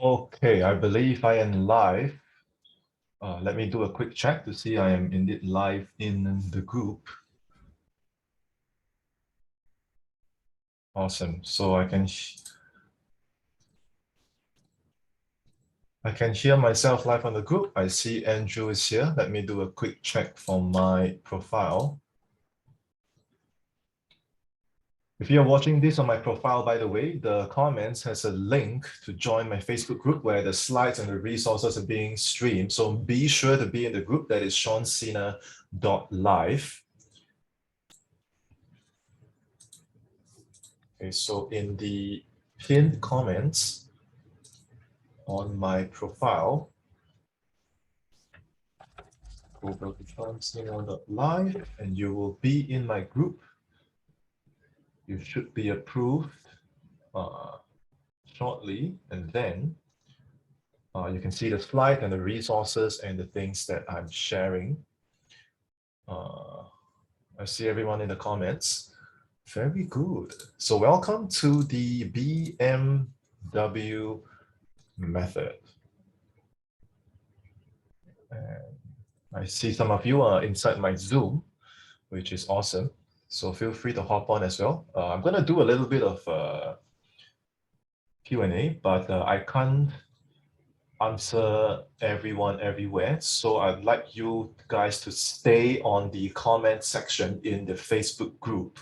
Okay, I believe I am live. Let me do a quick check to see I am indeed live in the group. Awesome. So I can hear myself live on the group. I see Andrew is here. Let me do a quick check from my profile. If you're watching this on my profile, by the way, the comments has a link to join my Facebook group where the slides and the resources are being streamed. So be sure to be in the group. That is seansena.live. Okay, so in the pinned comments on my profile, go to seansena.live and you will be in my group. You should be approved shortly, and then you can see the slide and the resources and the things that I'm sharing. I see everyone in the comments. Very good. So welcome to the BMW method. And I see some of you are inside my Zoom, which is awesome. So feel free to hop on as well. I'm going to do a little bit of Q&A, but I can't answer everyone everywhere. So I'd like you guys to stay on the comment section in the Facebook group.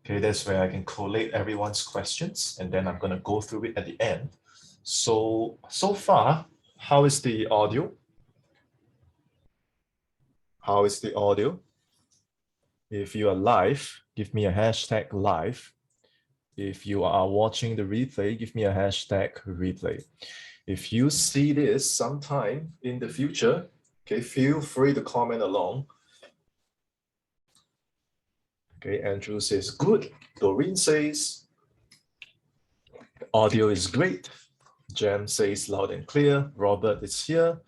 Okay, that's where I can collate everyone's questions, and then I'm going to go through it at the end. So far, how is the audio? How is the audio? If you are live, give me a hashtag live. If you are watching the replay, give me a hashtag replay. If you see this sometime in the future, okay, feel free to comment along. Okay, Andrew says, good. Doreen says, audio is great. Jem says, loud and clear. Robert is here.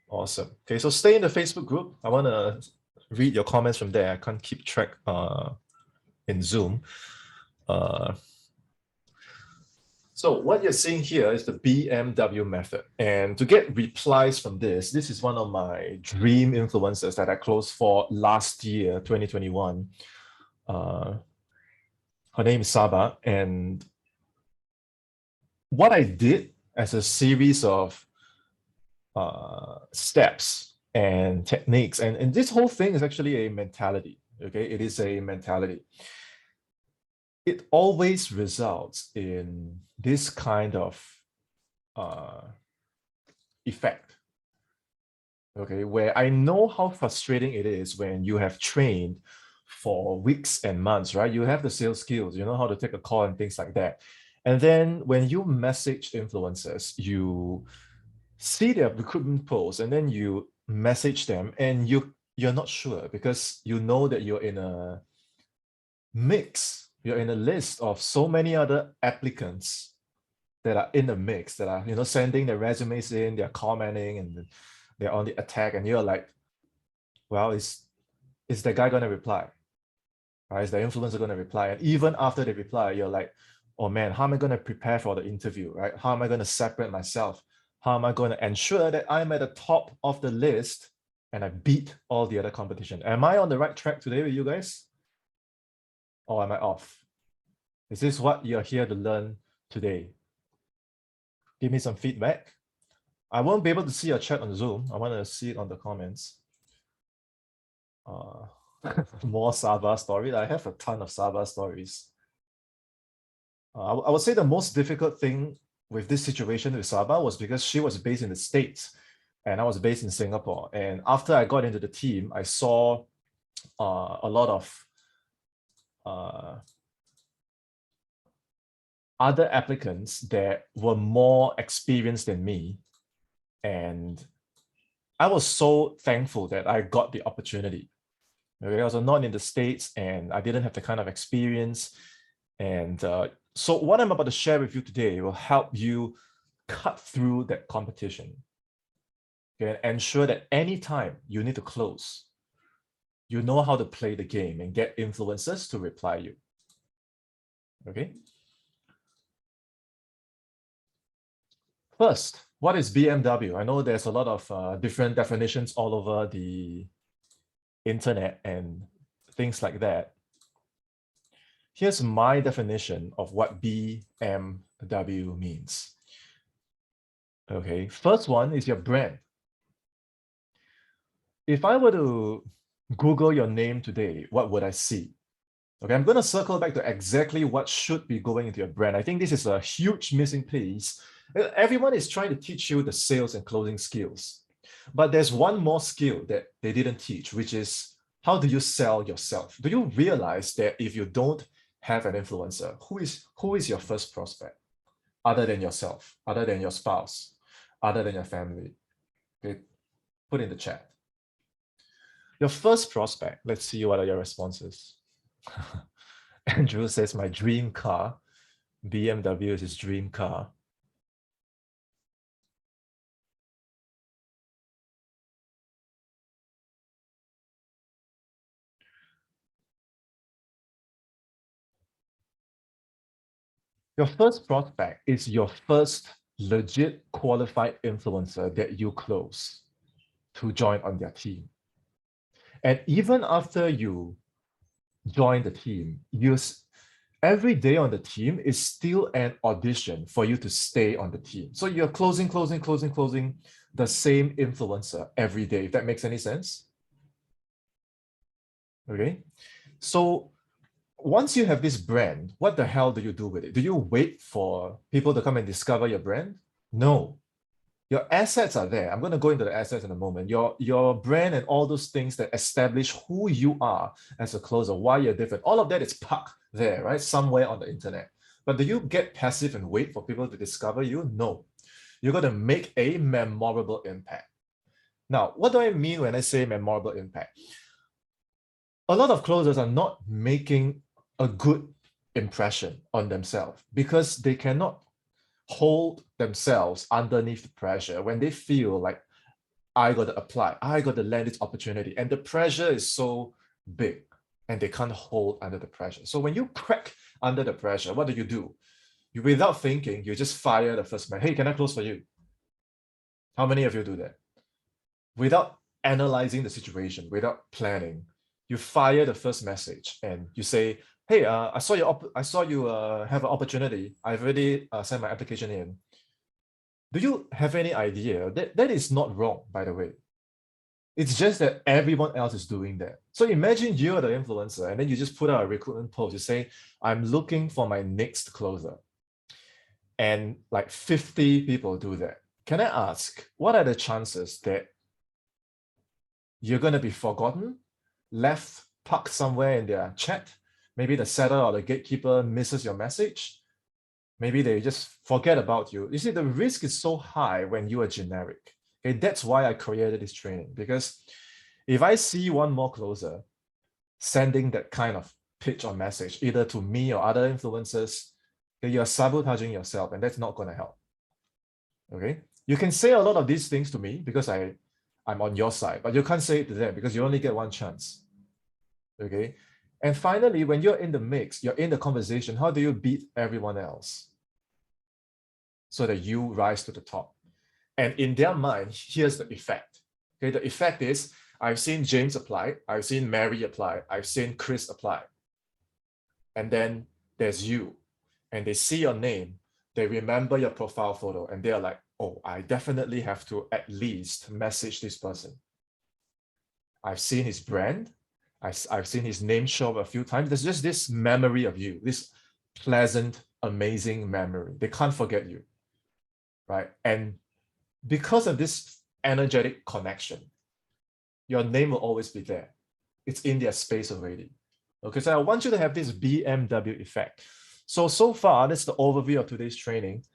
Awesome. Okay, so stay in the Facebook group. I want to read your comments from there. I can't keep track in Zoom. So what you're seeing here is the BMW method. And to get replies from this is one of my dream influencers that I closed for last year, 2021. Her name is Saba. And what I did as a series of steps and techniques, and this whole thing is actually a mentality, okay? It is a mentality. It always results in this kind of effect, okay, where I know how frustrating it is when you have trained for weeks and months, right? You have the sales skills, you know how to take a call and things like that. And then when you message influencers, you see their recruitment posts and then you message them and you're not sure because you know that you're in a mix, you're in a list of so many other applicants that are in the mix, that are, you know, sending their resumes in, they're commenting and they're on the attack, and you're like, well, is the guy going to reply? Right? Is the influencer going to reply? And even after they reply, you're like, oh man, how am I going to prepare for the interview, right? How am I going to separate myself? How am I going to ensure that I'm at the top of the list and I beat all the other competition? Am I on the right track today with you guys? Or am I off? Is this what you're here to learn today? Give me some feedback. I won't be able to see your chat on Zoom. I want to see it on the comments. More Saba stories. I have a ton of Saba stories. I would say the most difficult thing with this situation with Saba was because she was based in the States and I was based in Singapore. And after I got into the team, I saw a lot of other applicants that were more experienced than me. And I was so thankful that I got the opportunity. Okay, I was not in the States and I didn't have the kind of experience. And so what I'm about to share with you today will help you cut through that competition. Okay, and ensure that anytime you need to close, you know how to play the game and get influencers to reply you. Okay. First, what is BMW? I know there's a lot of different definitions all over the internet and things like that. Here's my definition of what BMW means. Okay, first one is your brand. If I were to Google your name today, what would I see? Okay, I'm going to circle back to exactly what should be going into your brand. I think this is a huge missing piece. Everyone is trying to teach you the sales and closing skills. But there's one more skill that they didn't teach, which is how do you sell yourself? Do you realize that if you don't have an influencer, who is your first prospect? Other than yourself, other than your spouse, other than your family? Okay, put in the chat. Your first prospect, let's see what are your responses. Andrew says, my dream car. BMW is his dream car. Your first prospect is your first legit qualified influencer that you close to join on their team. And even after you join the team, every day on the team is still an audition for you to stay on the team. So you're closing the same influencer every day, if that makes any sense. Okay. So once you have this brand, what the hell do you do with it? Do you wait for people to come and discover your brand? No. Your assets are there. I'm going to go into the assets in a moment. Your brand and all those things that establish who you are as a closer, why you're different, all of that is parked there, right? Somewhere on the internet. But do you get passive and wait for people to discover you? No. You're going to make a memorable impact. Now, what do I mean when I say memorable impact? A lot of closers are not making a good impression on themselves because they cannot hold themselves underneath the pressure when they feel like, I got to apply, I got to land this opportunity, and the pressure is so big and they can't hold under the pressure. So when you crack under the pressure, what do? You, without thinking, you just fire the first man. Hey, can I close for you? How many of you do that? Without analyzing the situation, without planning, you fire the first message and you say, hey, I saw you have an opportunity. I've already sent my application in. Do you have any idea? That is not wrong, by the way. It's just that everyone else is doing that. So imagine you're the influencer and then you just put out a recruitment post. You say, I'm looking for my next closer. And like 50 people do that. Can I ask, what are the chances that you're going to be forgotten, left parked somewhere in their chat? Maybe the setter or the gatekeeper misses your message. Maybe they just forget about you. You see, the risk is so high when you are generic. Okay, that's why I created this training, because if I see one more closer sending that kind of pitch or message, either to me or other influencers, okay, you're sabotaging yourself, and that's not going to help. Okay, you can say a lot of these things to me because I'm on your side, but you can't say it to them because you only get one chance. Okay, and finally, when you're in the mix, you're in the conversation, how do you beat everyone else so that you rise to the top? And in their mind, here's the effect. Okay, the effect is, I've seen James apply, I've seen Mary apply, I've seen Chris apply. And then there's you, and they see your name, they remember your profile photo, and they're like, oh, I definitely have to at least message this person. I've seen his brand, I've seen his name show up a few times. There's just this memory of you, this pleasant, amazing memory. They can't forget you, right? And because of this energetic connection, your name will always be there. It's in their space already. Okay, so I want you to have this BMW effect. So far, that's the overview of today's training.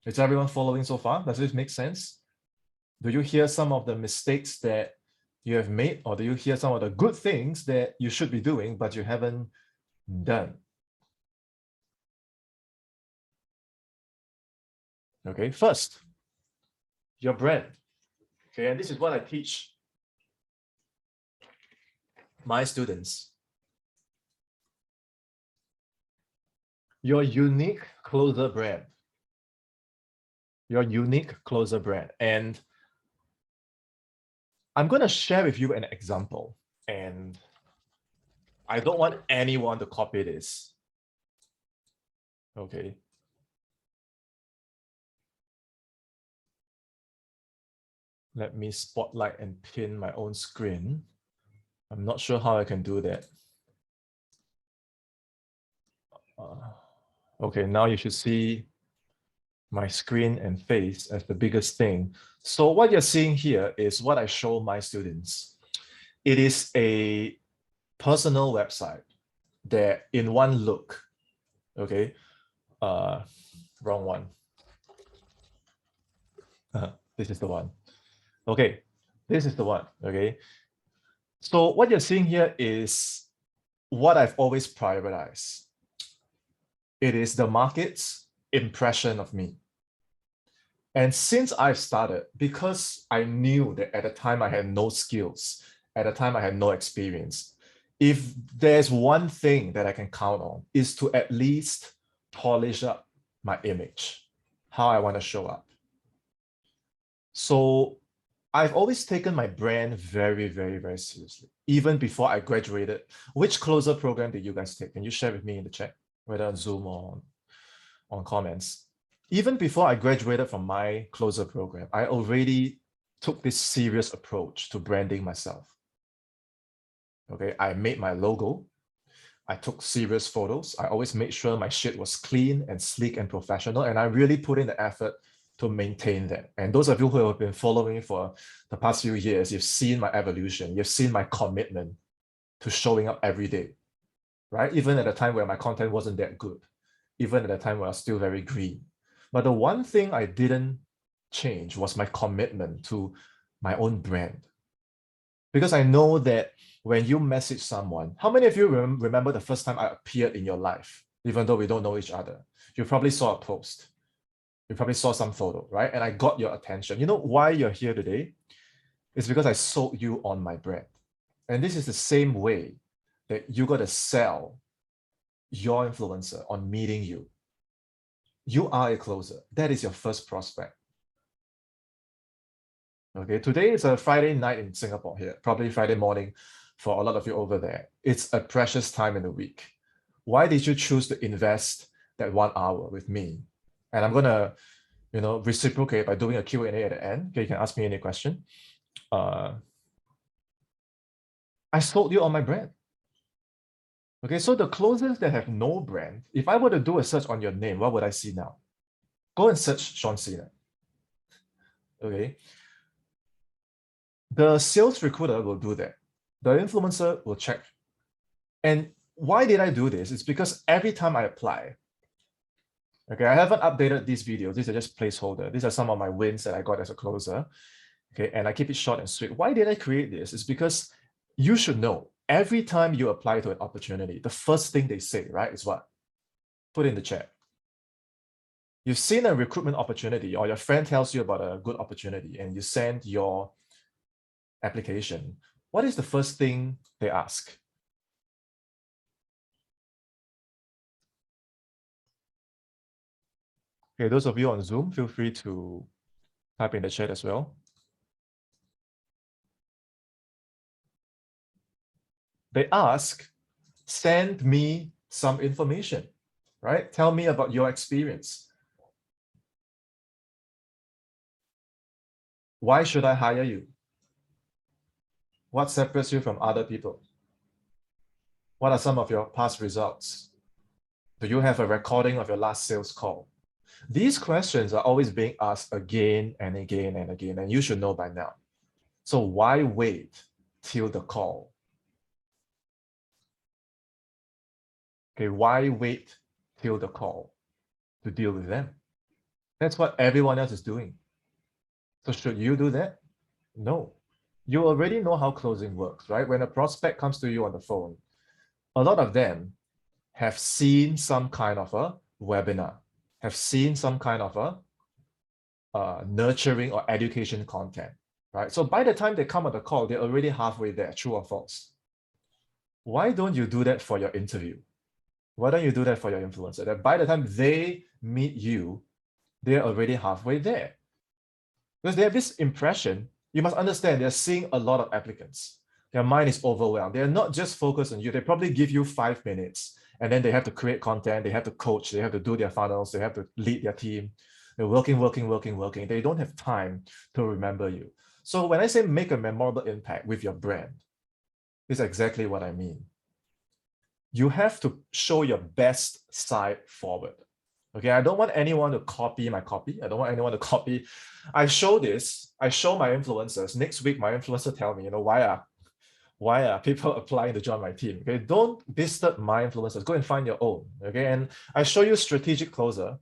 Is everyone following so far? Does this make sense? Do you hear some of the mistakes that you have made, or do you hear some of the good things that you should be doing, but you haven't done? Okay, first, your brand. Okay, and this is what I teach my students. Your unique closer brand. your unique closer brand. And I'm going to share with you an example. And I don't want anyone to copy this. Okay. Let me spotlight and pin my own screen. I'm not sure how I can do that. Okay, now you should see my screen and face as the biggest thing. So what you're seeing here is what I show my students. It is a personal website that in one look, okay, wrong one. This is the one. Okay, this is the one, okay. So what you're seeing here is what I've always prioritized. It is the market's impression of me. And since I've started, because I knew that at the time I had no skills, at the time I had no experience, if there's one thing that I can count on is to at least polish up my image, how I want to show up. So I've always taken my brand very, very, very seriously. Even before I graduated, which closer program did you guys take? Can you share with me in the chat, whether on Zoom or on comments? Even before I graduated from my closer program, I already took this serious approach to branding myself. Okay, I made my logo. I took serious photos. I always made sure my shit was clean and sleek and professional. And I really put in the effort to maintain that. And those of you who have been following me for the past few years, you've seen my evolution. You've seen my commitment to showing up every day, right? Even at a time where my content wasn't that good, even at a time where I was still very green. But the one thing I didn't change was my commitment to my own brand. Because I know that when you message someone, how many of you remember the first time I appeared in your life, even though we don't know each other? You probably saw a post. You probably saw some photo, right? And I got your attention. You know why you're here today? It's because I sold you on my brand. And this is the same way that you got to sell your influencer on meeting you. You are a closer. That is your first prospect. Okay, today is a Friday night in Singapore here, probably Friday morning for a lot of you over there. It's a precious time in the week. Why did you choose to invest that 1 hour with me? And I'm gonna, reciprocate by doing a Q&A at the end. Okay, you can ask me any question. I sold you on my brand. Okay, so the closers that have no brand, if I were to do a search on your name, what would I see now? Go and search Sean Sena. Okay. The sales recruiter will do that. The influencer will check. And why did I do this? It's because every time I apply, okay, I haven't updated these videos. These are just placeholder. These are some of my wins that I got as a closer. Okay, and I keep it short and sweet. Why did I create this? It's because you should know every time you apply to an opportunity, the first thing they say, right, is what? Put in the chat. You've seen a recruitment opportunity or your friend tells you about a good opportunity and you send your application. What is the first thing they ask? Okay, those of you on Zoom, feel free to type in the chat as well. They ask, send me some information, right? Tell me about your experience. Why should I hire you? What separates you from other people? What are some of your past results? Do you have a recording of your last sales call? These questions are always being asked again and again and again, and you should know by now. So why wait till the call? Okay, why wait till the call to deal with them? That's what everyone else is doing. So should you do that? No. You already know how closing works, right? When a prospect comes to you on the phone, a lot of them have seen some kind of a webinar, have seen some kind of a nurturing or education content, right? So by the time they come on the call, they're already halfway there, true or false. Why don't you do that for your interview? Why don't you do that for your influencer? That by the time they meet you, they're already halfway there. Because they have this impression, you must understand, they're seeing a lot of applicants. Their mind is overwhelmed. They're not just focused on you. They probably give you 5 minutes and then they have to create content, they have to coach, they have to do their funnels, they have to lead their team. They're working. They don't have time to remember you. So when I say make a memorable impact with your brand, this is exactly what I mean. You have to show your best side forward. Okay, I don't want anyone to copy my copy. I don't want anyone to copy. I show this, I show my influencers. Next week, my influencer tell me, why are people applying to join my team? Okay, don't disturb my influencers. Go and find your own. Okay, and I show you strategic closer.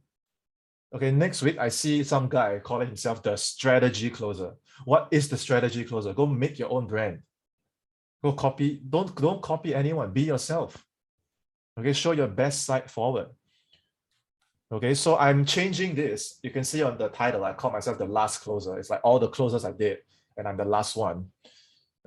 Okay, next week I see some guy calling himself the strategy closer. What is the strategy closer? Go make your own brand. Go copy. Don't copy anyone. Be yourself. Okay, show your best side forward. Okay, so I'm changing this. You can see on the title, I call myself the last closer. It's like all the closers I did, and I'm the last one.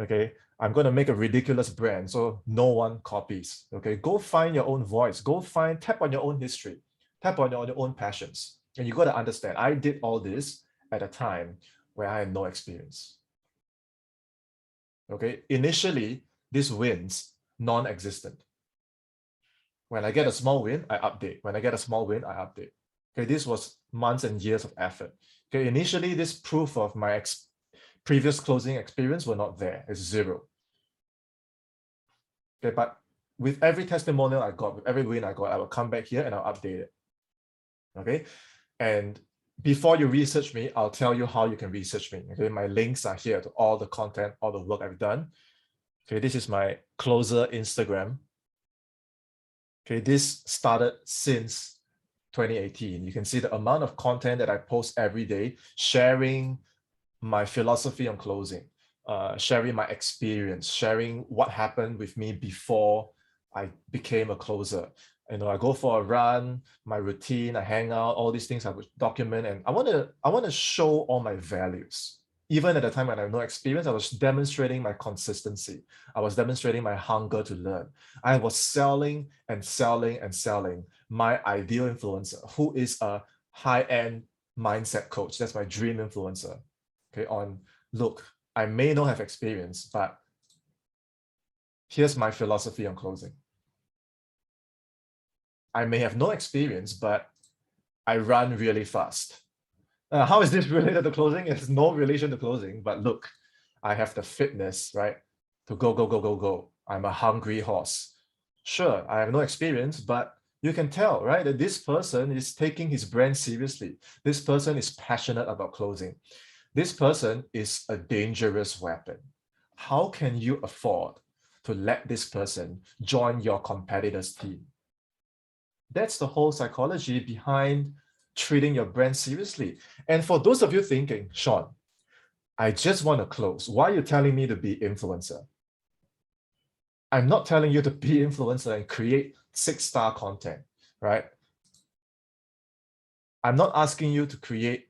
Okay, I'm going to make a ridiculous brand so no one copies. Okay, go find your own voice. Tap on your own history, tap on your own passions. And you got to understand, I did all this at a time where I had no experience. Okay, initially, these wins non-existent. When I get a small win, I update. When I get a small win, I update. Okay, this was months and years of effort. Okay, initially, this proof of my previous closing experience were not there. It's zero. Okay, but with every testimonial I got, with every win I got, I will come back here and I'll update it. Okay, and before you research me, I'll tell you how you can research me. Okay, my links are here to all the content, all the work I've done. Okay, this is my closer Instagram. Okay, this started since 2018. You can see the amount of content that I post every day, sharing my philosophy on closing, sharing my experience, sharing what happened with me before I became a closer. You know, I go for a run, my routine, I hang out, all these things I would document, and I want to show all my values. Even at the time when I had no experience, I was demonstrating my consistency. I was demonstrating my hunger to learn. I was selling and selling and selling my ideal influencer, who is a high-end mindset coach. That's my dream influencer. Okay, look, I may not have experience, but here's my philosophy on closing. I may have no experience, but I run really fast. How is this related to closing? It's no relation to closing, but look, I have the fitness, right? To go. I'm a hungry horse. Sure, I have no experience, but you can tell, right, that this person is taking his brand seriously. This person is passionate about closing. This person is a dangerous weapon. How can you afford to let this person join your competitor's team? That's the whole psychology behind treating your brand seriously. And for those of you thinking, Sean, I just want to close. Why are you telling me to be influencer? I'm not telling you to be influencer and create 6-star content, right? I'm not asking you to create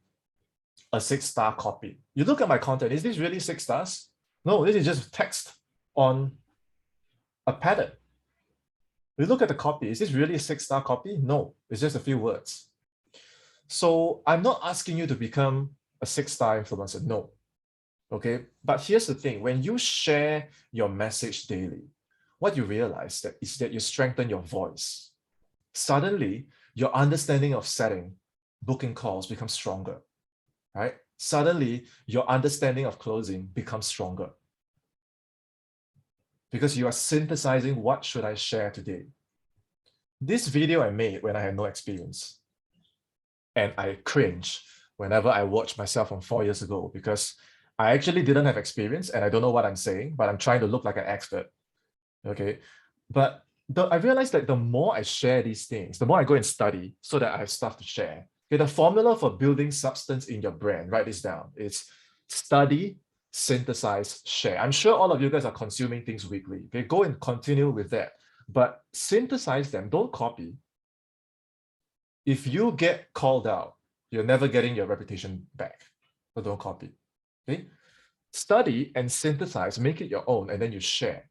a 6-star copy. You look at my content, is this really 6 stars? No, this is just text on a pattern. You look at the copy, is this really a 6-star copy? No, it's just a few words. So I'm not asking you to become a 6-star influencer, no. Okay, but here's the thing, when you share your message daily, what you realize is that you strengthen your voice. Suddenly, your understanding of setting, booking calls becomes stronger, right? Suddenly, your understanding of closing becomes stronger because you are synthesizing what should I share today. This video I made when I had no experience, and I cringe whenever I watch myself from 4 years ago because I actually didn't have experience and I don't know what I'm saying, but I'm trying to look like an expert. Okay, but I realized that the more I share these things, the more I go and study so that I have stuff to share. Okay, the formula for building substance in your brand, write this down. It's study, synthesize, share. I'm sure all of you guys are consuming things weekly. Okay, go and continue with that. But synthesize them, don't copy. If you get called out, you're never getting your reputation back. So don't copy. Okay, study and synthesize, make it your own, and then you share.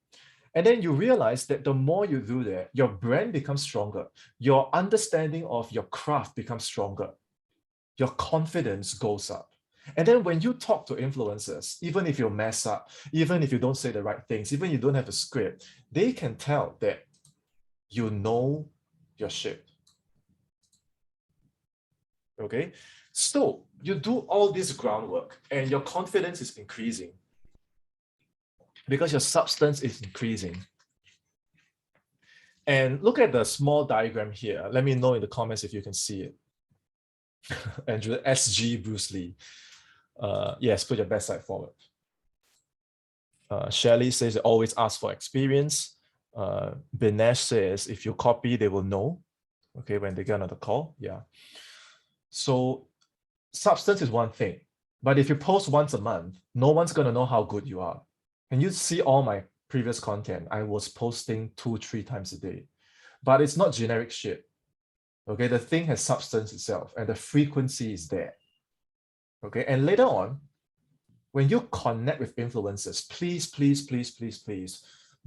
And then you realize that the more you do that, your brand becomes stronger. Your understanding of your craft becomes stronger. your confidence goes up. And then when you talk to influencers, even if you mess up, even if you don't say the right things, even if you don't have a script, they can tell that you know your shit. Okay? So you do all this groundwork and your confidence is increasing because your substance is increasing. And look at the small diagram here. Let me know in the comments if you can see it. Andrew, SG Bruce Lee. Yes, put your best side forward. Shelly says always ask for experience. Binesh says if you copy, they will know. Okay, when they get on the call. Yeah. So substance is one thing, but if you post once a month, no one's gonna know how good you are. And you see all my previous content, I was posting 2-3 times a day, but it's not generic shit. Okay, the thing has substance itself and the frequency is there. Okay, and later on, when you connect with influencers, please,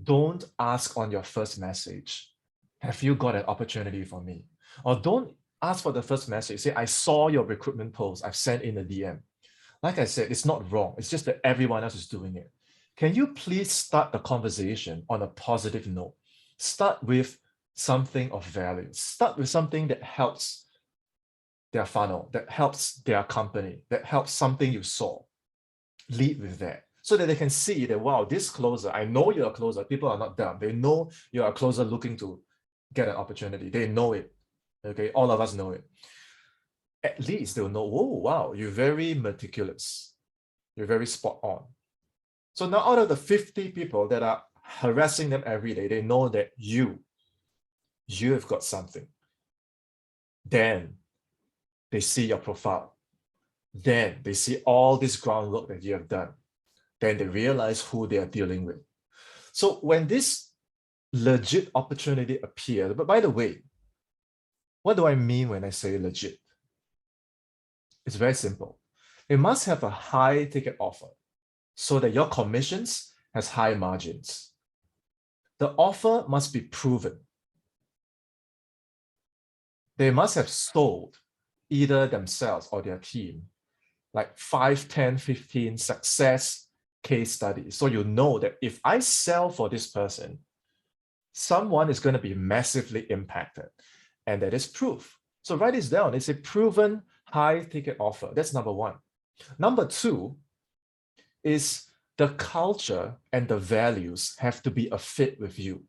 don't ask on your first message, have you got an opportunity for me? Or don't ask for the first message. Say, I saw your recruitment post. I've sent in a DM. Like I said, it's not wrong. It's just that everyone else is doing it. Can you please start the conversation on a positive note? Start with something of value. Start with something that helps their funnel, that helps their company, that helps something you saw. Lead with that so that they can see that, wow, this closer, I know you're a closer. People are not dumb. They know you're a closer looking to get an opportunity. They know it. Okay, all of us know it. At least they'll know, oh, wow, you're very meticulous. You're very spot on. So now out of the 50 people that are harassing them every day, they know that you have got something. Then they see your profile. Then they see all this groundwork that you have done. Then they realize who they are dealing with. So when this legit opportunity appears, but by the way, what do I mean when I say legit? It's very simple. It must have a high ticket offer so that your commissions has high margins. The offer must be proven. They must have sold either themselves or their team, like 5, 10, 15 success case studies. So you know that if I sell for this person, someone is going to be massively impacted. And that is proof. So write this down. It's a proven high ticket offer. That's number one. Number two is the culture and the values have to be a fit with you.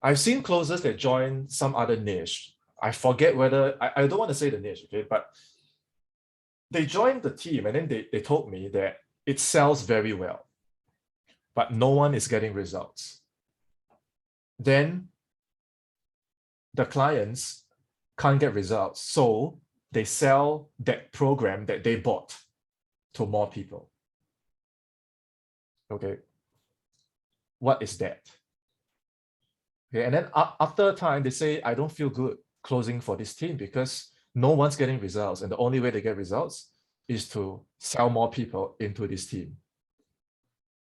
I've seen closers that join some other niche. I forget whether, I don't want to say the niche, okay, but they joined the team and then they told me that it sells very well, but no one is getting results. Then the clients can't get results, so they sell that program that they bought to more people. Okay, what is that? Okay, and then after a time, they say, I don't feel good closing for this team because no one's getting results. And the only way they get results is to sell more people into this team.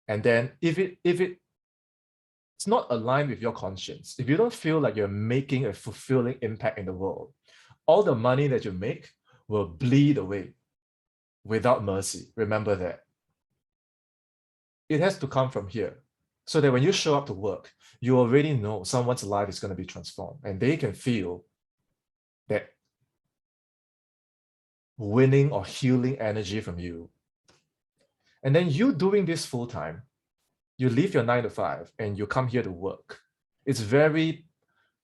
And then if it's not aligned with your conscience, if you don't feel like you're making a fulfilling impact in the world, all the money that you make will bleed away without mercy. Remember that. It has to come from here so that when you show up to work, you already know someone's life is going to be transformed and they can feel that winning or healing energy from you. And then you doing this full time, you leave your 9 to 5 and you come here to work. It's very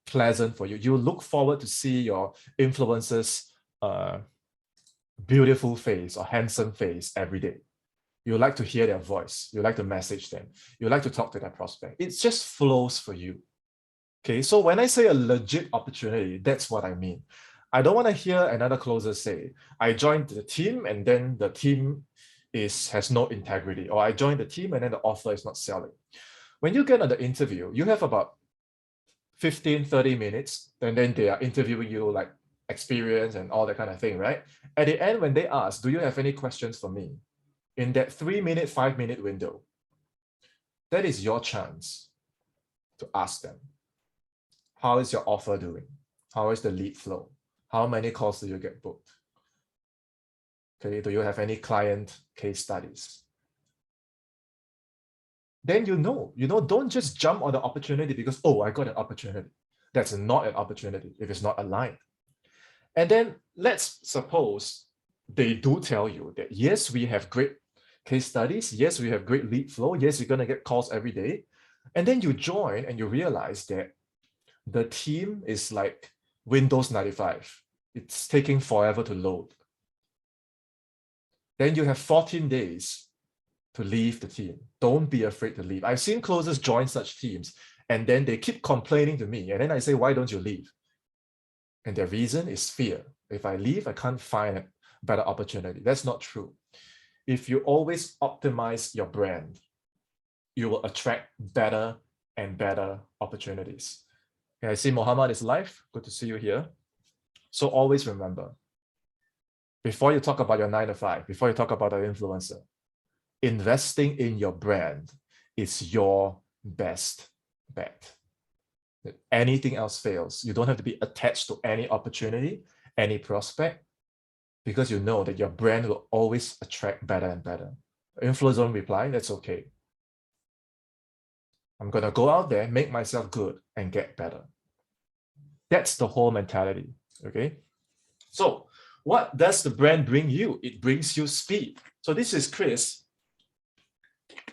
pleasant for you. You look forward to see your influencers' beautiful face or handsome face every day. You like to hear their voice. You like to message them. You like to talk to their prospect. It just flows for you. Okay, so when I say a legit opportunity, that's what I mean. I don't want to hear another closer say, I joined the team and then the team has no integrity, or I joined the team and then the offer is not selling. When you get on the interview, you have about 15, 30 minutes, and then they are interviewing you like experience and all that kind of thing, right? At the end, when they ask, do you have any questions for me? In that 3-minute, 5-minute window, that is your chance to ask them, how is your offer doing? How is the lead flow? How many calls do you get booked? Okay, do you have any client case studies? Then don't just jump on the opportunity because, oh, I got an opportunity. That's not an opportunity if it's not aligned. And then let's suppose they do tell you that, yes, we have great case studies. Yes, we have great lead flow. Yes, you're going to get calls every day. And then you join and you realize that the team is like Windows 95. It's taking forever to load. Then you have 14 days to leave the team. Don't be afraid to leave. I've seen closers join such teams and then they keep complaining to me. And then I say, why don't you leave? And their reason is fear. If I leave, I can't find a better opportunity. That's not true. If you always optimize your brand, you will attract better and better opportunities. Okay, I see Mohammed is live. Good to see you here. So always remember, before you talk about your 9 to 5, before you talk about an influencer, investing in your brand is your best bet. If anything else fails, you don't have to be attached to any opportunity, any prospect, because you know that your brand will always attract better and better. Influencers don't reply, that's okay. I'm going to go out there, make myself good, and get better. That's the whole mentality, okay? So what does the brand bring you? It brings you speed. So this is Chris.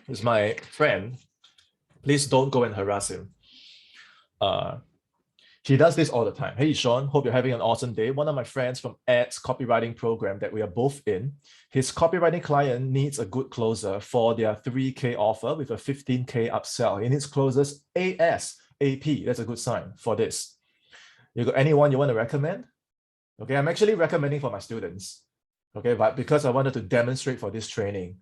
This is my friend. Please don't go and harass him. He does this all the time. Hey, Sean, hope you're having an awesome day. One of my friends from Ed's copywriting program that we are both in, his copywriting client needs a good closer for their 3K offer with a 15K upsell. He needs closers ASAP. That's a good sign for this. You got anyone you want to recommend? Okay, I'm actually recommending for my students. Okay, but because I wanted to demonstrate for this training,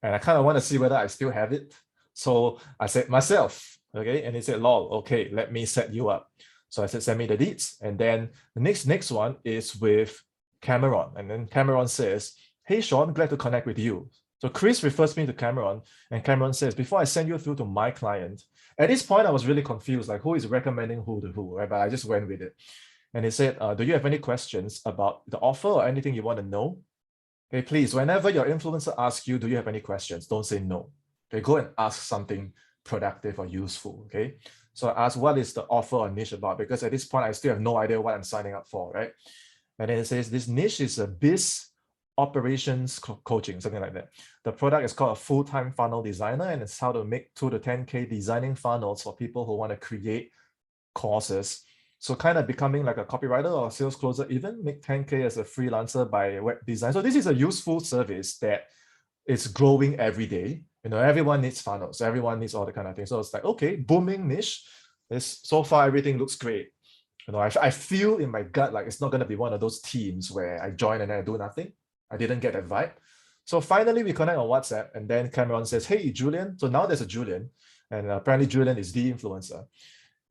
and I kind of want to see whether I still have it. So I said myself, okay, and he said, lol, okay, let me set you up. So I said, send me the deets. And then the next one is with Cameron. And then Cameron says, hey, Sean, glad to connect with you. So Chris refers me to Cameron, and Cameron says, before I send you through to my client, at this point, I was really confused, like who is recommending who to who, right? But I just went with it. And he said, do you have any questions about the offer or anything you want to know? Okay, please, whenever your influencer asks you, do you have any questions? Don't say no. Okay, go and ask something productive or useful, okay? So I asked, what is the offer or niche about? Because at this point, I still have no idea what I'm signing up for, right? And then it says, this niche is a biz operations coaching, something like that. The product is called a full-time funnel designer, and it's how to make 2 to 10K designing funnels for people who want to create courses. So kind of becoming like a copywriter or sales closer, even make 10K as a freelancer by web design. So this is a useful service that is growing every day. You know, everyone needs funnels. Everyone needs all the kind of things. So it's like, okay, booming niche. So far, everything looks great. You know, I feel in my gut like it's not going to be one of those teams where I join and then I do nothing. I didn't get that vibe. So finally, we connect on WhatsApp, and then Cameron says, hey, Julian. So now there's a Julian, and apparently Julian is the influencer.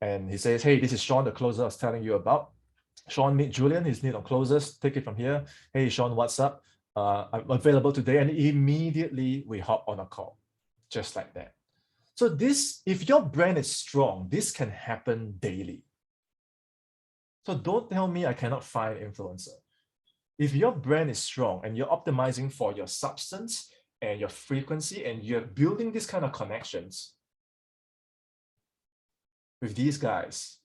And he says, hey, this is Sean, the closer I was telling you about. Sean, meet Julian. He's need on closers. Take it from here. Hey, Sean, what's up? I'm available today. And immediately we hop on a call, just like that. So this, if your brand is strong, this can happen daily. So don't tell me I cannot find influencer. If your brand is strong and you're optimizing for your substance and your frequency and you're building this kind of connections with these guys,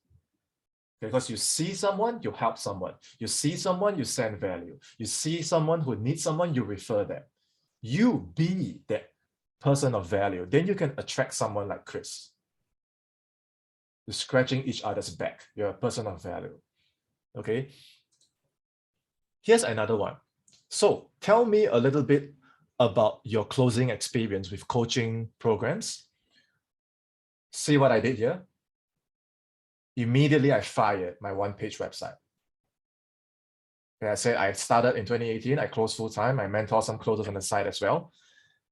because you see someone, you help someone. You see someone, you send value. You see someone who needs someone, you refer them. You be that person of value. Then you can attract someone like Chris. You're scratching each other's back. You're a person of value. Okay. Here's another one. So tell me a little bit about your closing experience with coaching programs. See what I did here? Immediately, I fired my one-page website. Okay, I said I started in 2018. I closed full-time. I mentor some closers on the side as well.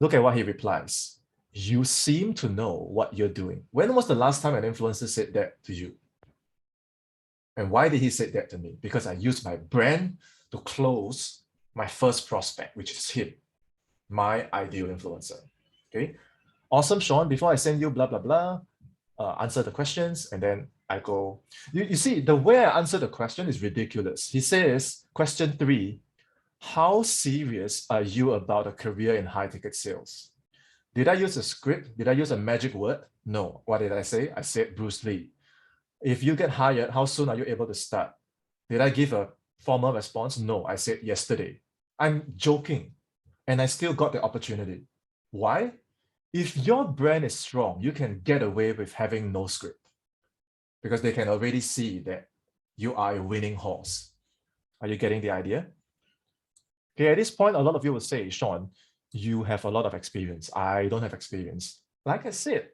Look at what he replies. You seem to know what you're doing. When was the last time an influencer said that to you? And why did he say that to me? Because I used my brand to close my first prospect, which is him, my ideal influencer. Okay. Awesome, Sean. Before I send you blah, blah, blah, answer the questions, and then I go, you see, the way I answer the question is ridiculous. He says, question 3, how serious are you about a career in high-ticket sales? Did I use a script? Did I use a magic word? No. What did I say? I said Bruce Lee. If you get hired, how soon are you able to start? Did I give a formal response? No, I said yesterday. I'm joking, and I still got the opportunity. Why? If your brand is strong, you can get away with having no script because they can already see that you are a winning horse. Are you getting the idea? Okay, at this point, a lot of you will say, Sean, you have a lot of experience. I don't have experience. Like I said,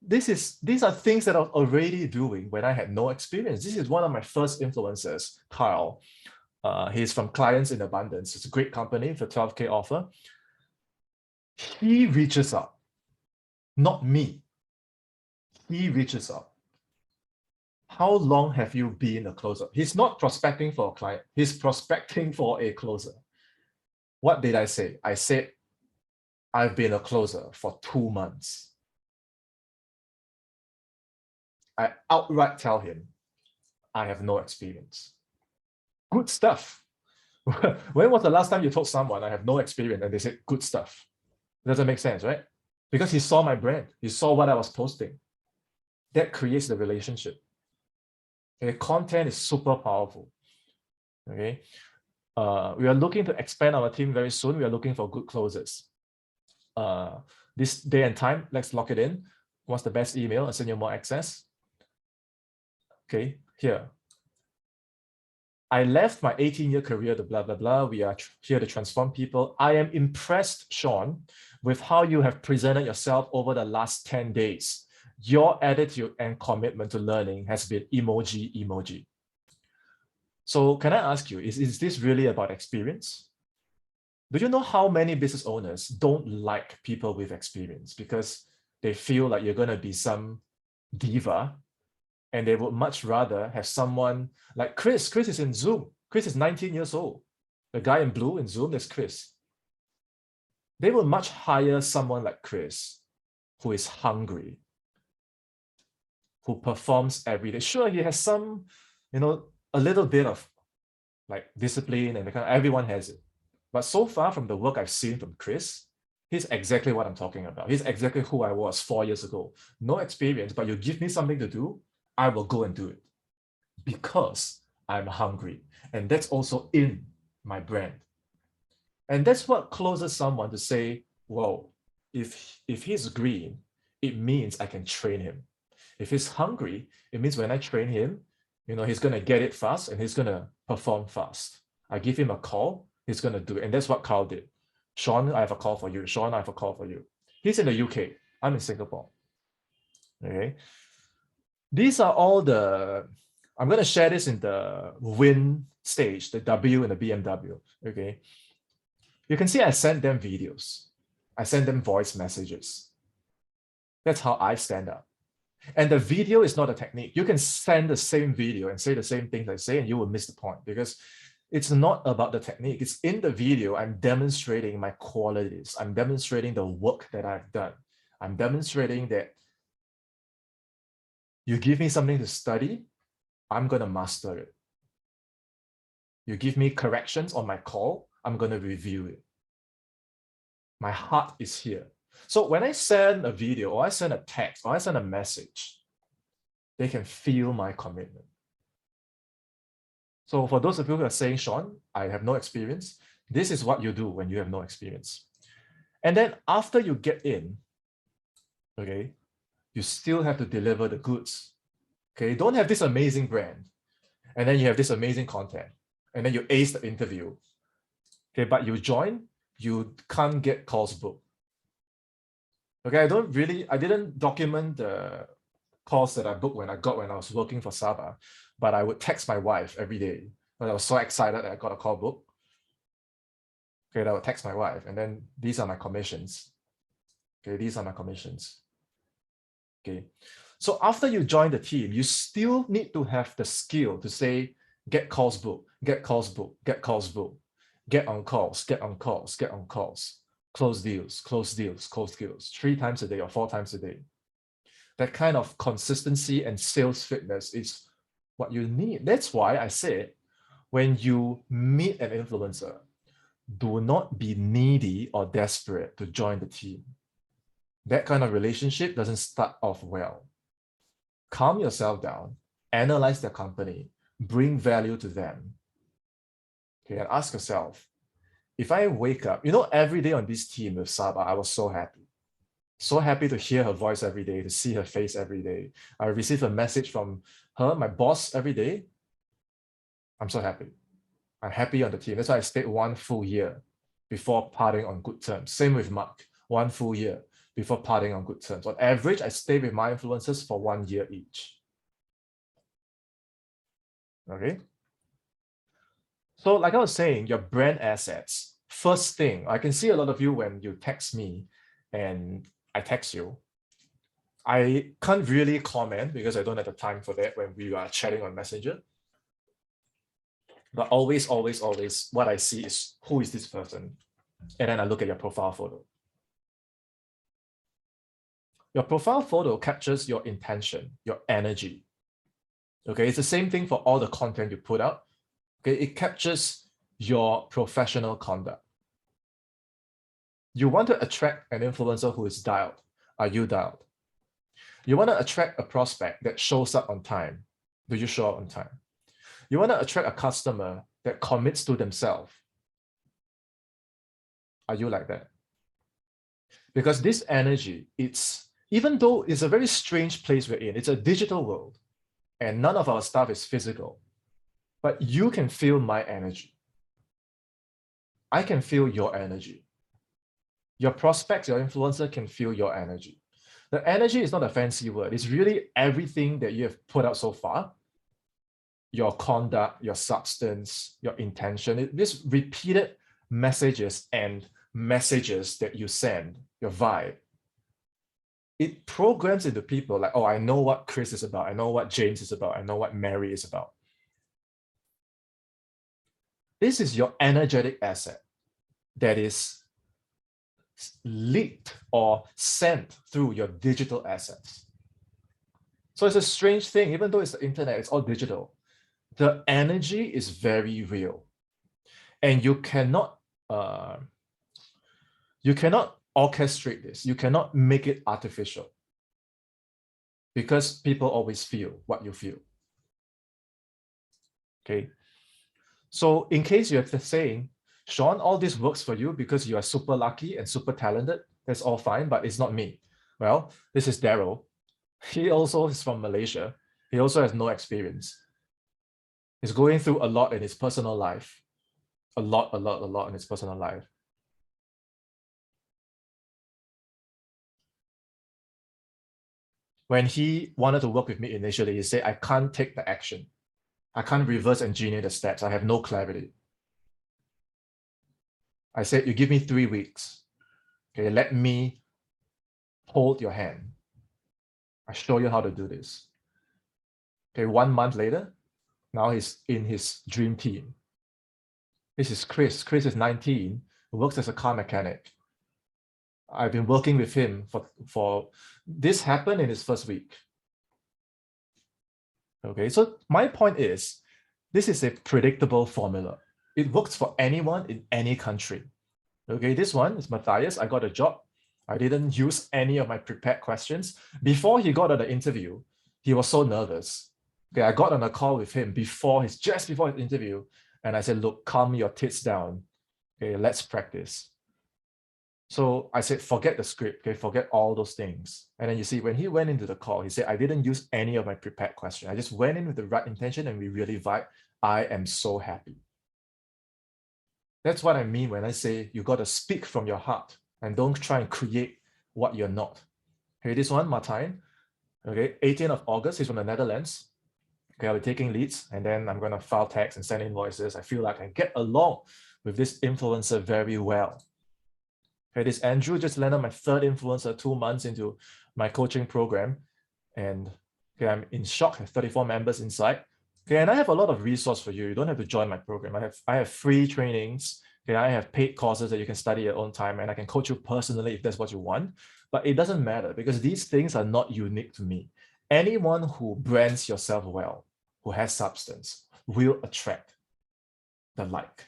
these are things that I was already doing when I had no experience. This is one of my first influencers, Carl. He's from Clients in Abundance. It's a great company for 12K offer. He reaches out, not me. He reaches out. How long have you been a closer? He's not prospecting for a client. He's prospecting for a closer. What did I say? I said, I've been a closer for 2 months. I outright tell him, I have no experience. Good stuff. When was the last time you told someone I have no experience and they said good stuff? Doesn't make sense, right? Because he saw my brand. He saw what I was posting. That creates the relationship. Okay, content is super powerful. Okay, we are looking to expand our team very soon. We are looking for good closers. This day and time, let's lock it in. What's the best email? I'll send you more access. Okay, here. I left my 18-year career to blah, blah, blah. We are here to transform people. I am impressed, Sean, with how you have presented yourself over the last 10 days. Your attitude and commitment to learning has been emoji, emoji. So can I ask you, is this really about experience? Do you know how many business owners don't like people with experience because they feel like you're going to be some diva and they would much rather have someone like Chris. Chris is in Zoom. Chris is 19 years old. The guy in blue in Zoom is Chris. They would much hire someone like Chris who is hungry, who performs every day. Sure, he has some, a little bit of like discipline and everyone has it. But so far from the work I've seen from Chris, he's exactly what I'm talking about. He's exactly who I was 4 years ago. No experience, but you give me something to do, I will go and do it because I'm hungry. And that's also in my brand. And that's what closes someone to say, whoa, if he's green, it means I can train him. If he's hungry, it means when I train him, he's going to get it fast and he's going to perform fast. I give him a call, he's going to do it. And that's what Carl did. Sean, I have a call for you. Sean, I have a call for you. He's in the UK. I'm in Singapore. Okay. These are all I'm going to share this in the win stage, the W and the BMW. Okay. You can see I sent them videos. I sent them voice messages. That's how I stand up. And the video is not a technique. You can send the same video and say the same things I say, and you will miss the point because it's not about the technique. It's in the video. I'm demonstrating my qualities. I'm demonstrating the work that I've done. I'm demonstrating that you give me something to study, I'm going to master it. You give me corrections on my call, I'm going to review it. My heart is here. So when I send a video or I send a text or I send a message, they can feel my commitment. So for those of you who are saying, Sean, I have no experience, this is what you do when you have no experience. And then after you get in, okay, you still have to deliver the goods. Okay, don't have this amazing brand, and then you have this amazing content, and then you ace the interview. Okay, but you join, you can't get calls booked. Okay, I didn't document the calls that I booked when I was working for Saba, but I would text my wife every day. When I was so excited that I got a call book. Okay, I would text my wife, and then these are my commissions. Okay, these are my commissions. Okay, so after you join the team, you still need to have the skill to say, get calls booked, get calls booked, get calls booked, get on calls, get on calls, get on calls, close deals, close deals, close deals, 3 times a day or 4 times a day. That kind of consistency and sales fitness is what you need. That's why I said, when you meet an influencer, do not be needy or desperate to join the team. That kind of relationship doesn't start off well. Calm yourself down, analyze the company, bring value to them. Okay, and ask yourself, if I wake up, every day on this team with Saba, I was so happy. So happy to hear her voice every day, to see her face every day. I receive a message from her, my boss, every day. I'm so happy. I'm happy on the team. That's why I stayed 1 full year before parting on good terms. Same with Mark, 1 full year before parting on good terms. On average, I stay with my influencers for 1 year each. Okay. So like I was saying, your brand assets. First thing, I can see a lot of you when you text me and I text you. I can't really comment because I don't have the time for that when we are chatting on Messenger. But always, what I see is, who is this person? And then I look at your profile photo. Your profile photo captures your intention, your energy. Okay, it's the same thing for all the content you put out. Okay, it captures your professional conduct. You want to attract an influencer who is dialed. Are you dialed? You want to attract a prospect that shows up on time. Do you show up on time? You want to attract a customer that commits to themselves. Are you like that? Because this energy, even though it's a very strange place we're in, it's a digital world, and none of our stuff is physical, but you can feel my energy. I can feel your energy. Your prospects, your influencer can feel your energy. The energy is not a fancy word. It's really everything that you have put out so far. Your conduct, your substance, your intention, this repeated messages and messages that you send, your vibe. It programs into people like, oh, I know what Chris is about. I know what James is about. I know what Mary is about. This is your energetic asset that is leaked or sent through your digital assets. So it's a strange thing, even though it's the internet, it's all digital. The energy is very real. And you cannot orchestrate this. You cannot make it artificial because people always feel what you feel. Okay. So in case you're saying, Sean, all this works for you because you are super lucky and super talented, that's all fine, but it's not me. Well, this is Daryl. He also is from Malaysia. He also has no experience. He's going through a lot in his personal life. A lot in his personal life. When he wanted to work with me initially, he said, I can't take the action. I can't reverse engineer the steps. I have no clarity. I said, you give me 3 weeks. Okay, let me hold your hand. I show you how to do this. Okay, 1 month later, now he's in his dream team. This is Chris. Chris is 19, works as a car mechanic. I've been working with him for this happened in his first week. Okay, so my point is, this is a predictable formula. It works for anyone in any country. Okay, this one is Matthias. I got a job. I didn't use any of my prepared questions. Before he got on the interview, he was so nervous. Okay, I got on a call with him just before his interview, and I said, look, calm your tits down. Okay, let's practice. So I said, forget the script, okay, forget all those things. And then you see, when he went into the call, he said, I didn't use any of my prepared questions. I just went in with the right intention and we really vibe. I am so happy. That's what I mean when I say you got to speak from your heart and don't try and create what you're not. Okay, this one, Martijn. Okay, 18th of August, he's from the Netherlands. Okay, I'll be taking leads and then I'm going to file tax and send invoices. I feel like I get along with this influencer very well. Okay, this Andrew just landed my 3rd influencer 2 months into my coaching program. And okay, I'm in shock. I have 34 members inside. Okay, and I have a lot of resource for you. You don't have to join my program. I have free trainings. Okay, I have paid courses that you can study at your own time, and I can coach you personally if that's what you want. But it doesn't matter because these things are not unique to me. Anyone who brands yourself well, who has substance, will attract the like.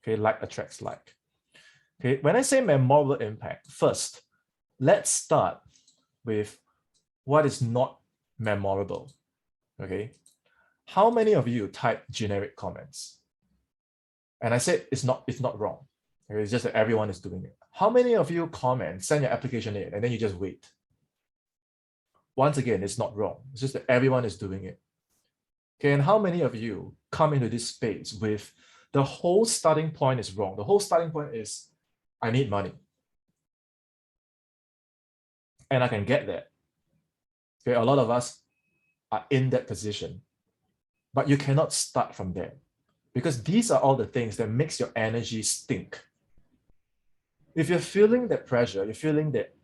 Okay, like attracts like. Okay, when I say memorable impact, first, let's start with what is not memorable. Okay, how many of you type generic comments? And I said it's not wrong. Okay? It's just that everyone is doing it. How many of you comment, send your application in, and then you just wait? Once again, it's not wrong. It's just that everyone is doing it. Okay, and how many of you come into this space with the whole starting point is wrong? The whole starting point is, I need money. And I can get that. Okay, a lot of us are in that position. But you cannot start from there. Because these are all the things that makes your energy stink. If you're feeling that pressure, you're feeling that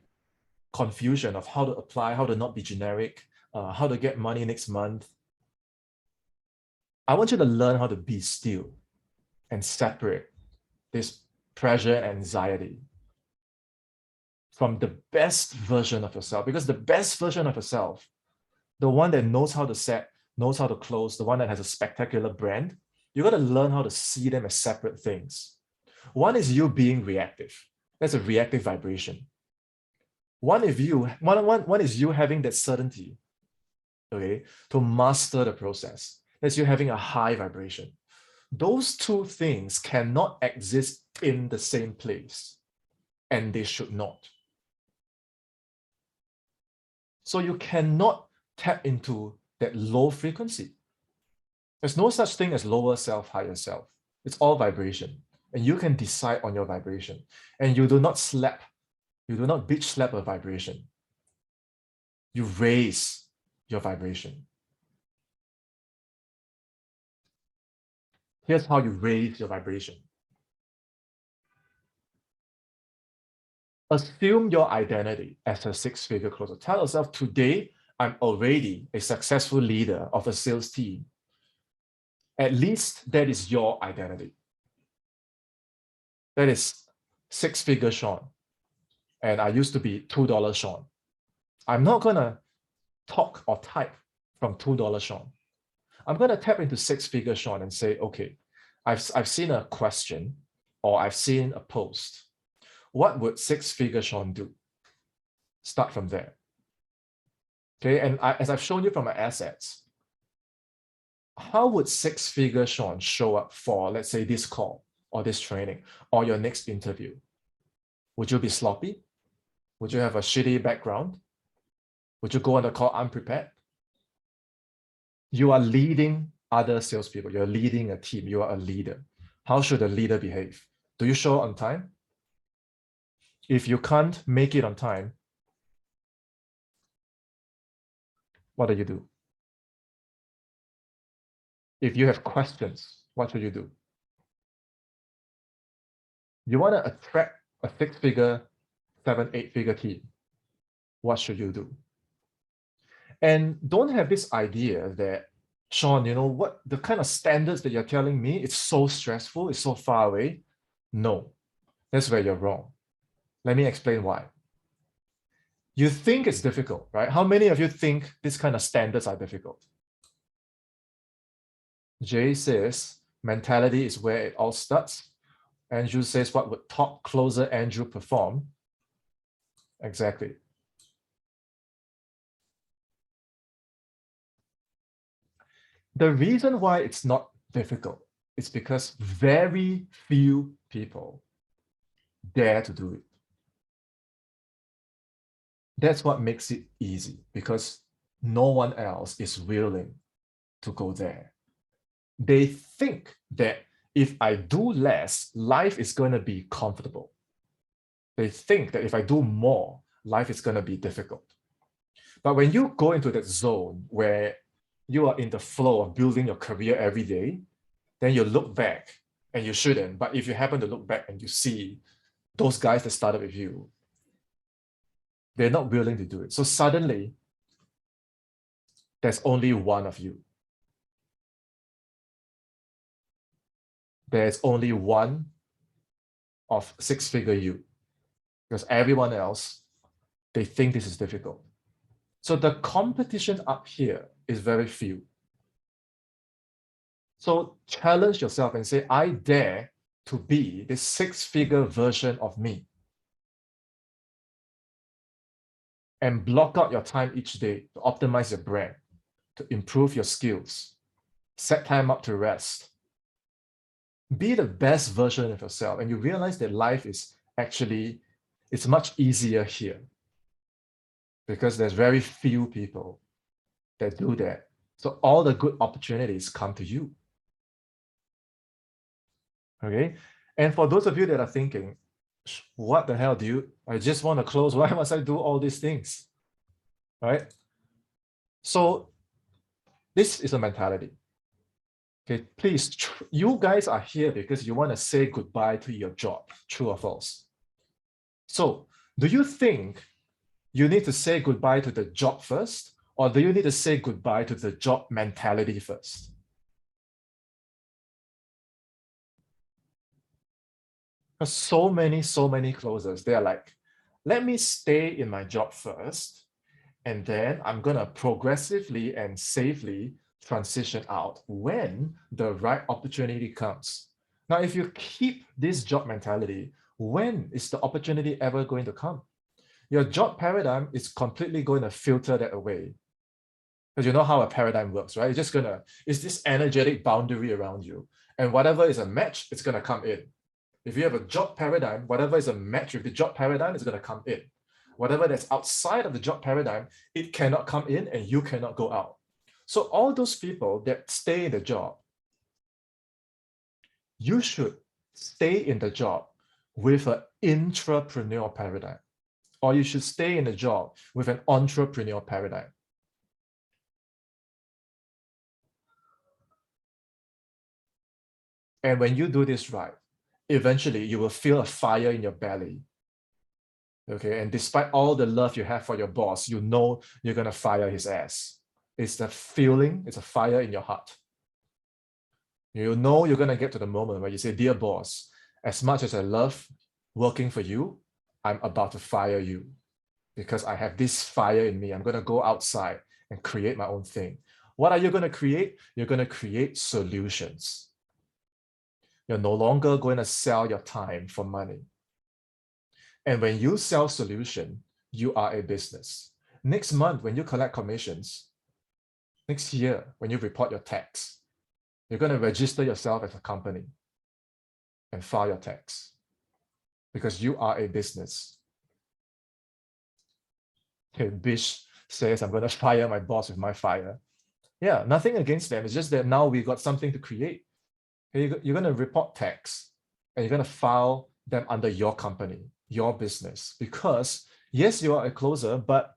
confusion of how to apply, how to not be generic, how to get money next month, I want you to learn how to be still and separate this pressure and anxiety from the best version of yourself. Because the best version of yourself, the one that knows how to set, knows how to close, the one that has a spectacular brand, you got to learn how to see them as separate things. One is you being reactive. That's a reactive vibration. One is you having that certainty, okay, to master the process. That's you having a high vibration. Those two things cannot exist in the same place, and they should not. So you cannot tap into that low frequency. There's no such thing as lower self, higher self. It's all vibration. And you can decide on your vibration. And you do not slap, you do not bitch slap a vibration. You raise your vibration. Here's how you raise your vibration. Assume your identity as a six-figure closer. Tell yourself, today, I'm already a successful leader of a sales team. At least that is your identity. That is six-figure Sean. And I used to be $2 Sean. I'm not going to talk or type from $2 Sean. I'm going to tap into six-figure Sean and say, okay, I've seen a question or I've seen a post. What would six-figure Sean do? Start from there. Okay, and as I've shown you from my assets, how would six-figure Sean show up for, let's say, this call or this training or your next interview? Would you be sloppy? Would you have a shitty background? Would you go on the call unprepared? You are leading other salespeople. You're leading a team. You are a leader. How should a leader behave? Do you show up on time? If you can't make it on time, what do? If you have questions, what should you do? You want to attract a six-figure, seven, eight-figure team. What should you do? And don't have this idea that, Sean, you know what, the kind of standards that you're telling me, it's so stressful, it's so far away. No, that's where you're wrong. Let me explain why. You think it's difficult, right? How many of you think this kind of standards are difficult? Jay says, mentality is where it all starts. Andrew says, what would top closer Andrew perform? Exactly. The reason why it's not difficult is because very few people dare to do it. That's what makes it easy, because no one else is willing to go there. They think that if I do less, life is going to be comfortable. They think that if I do more, life is going to be difficult. But when you go into that zone where you are in the flow of building your career every day, then you look back, and you shouldn't, but if you happen to look back and you see those guys that started with you, they're not willing to do it. So suddenly, there's only one of you. There's only one of six-figure you, because everyone else, they think this is difficult. So the competition up here is very few. So challenge yourself and say, I dare to be this six-figure version of me. And block out your time each day to optimize your brand, to improve your skills, set time up to rest. Be the best version of yourself, and you realize that life is actually, it's much easier here because there's very few people that do that. So all the good opportunities come to you. Okay. And for those of you that are thinking, what the hell, dude? I just want to close. Why must I do all these things? Right? So this is a mentality. Okay, please, you guys are here because you want to say goodbye to your job. True or false? So do you think you need to say goodbye to the job first, or do you need to say goodbye to the job mentality first? Because so many closers, they are like, let me stay in my job first, and then I'm going to progressively and safely transition out when the right opportunity comes. Now, if you keep this job mentality, when is the opportunity ever going to come? Your job paradigm is completely going to filter that away. Because you know how a paradigm works, right? It's just gonna, it's this energetic boundary around you. And whatever is a match, it's gonna come in. If you have a job paradigm, whatever is a match with the job paradigm is gonna come in. Whatever that's outside of the job paradigm, it cannot come in and you cannot go out. So all those people that stay in the job, you should stay in the job with an intrapreneurial paradigm, or you should stay in the job with an entrepreneurial paradigm. And when you do this right, eventually you will feel a fire in your belly. Okay, and despite all the love you have for your boss, you know you're gonna fire his ass. It's the feeling, it's a fire in your heart. You know you're gonna get to the moment where you say, dear boss, as much as I love working for you, I'm about to fire you because I have this fire in me. I'm gonna go outside and create my own thing. What are you gonna create? You're gonna create solutions. You're no longer going to sell your time for money. And when you sell solution, you are a business. Next month, when you collect commissions, next year, when you report your tax, you're going to register yourself as a company and file your tax because you are a business. Okay, Bish says, I'm going to fire my boss with my fire. Yeah, nothing against them. It's just that now we got something to create. You're going to report tax and you're going to file them under your company, your business, because yes, you are a closer, but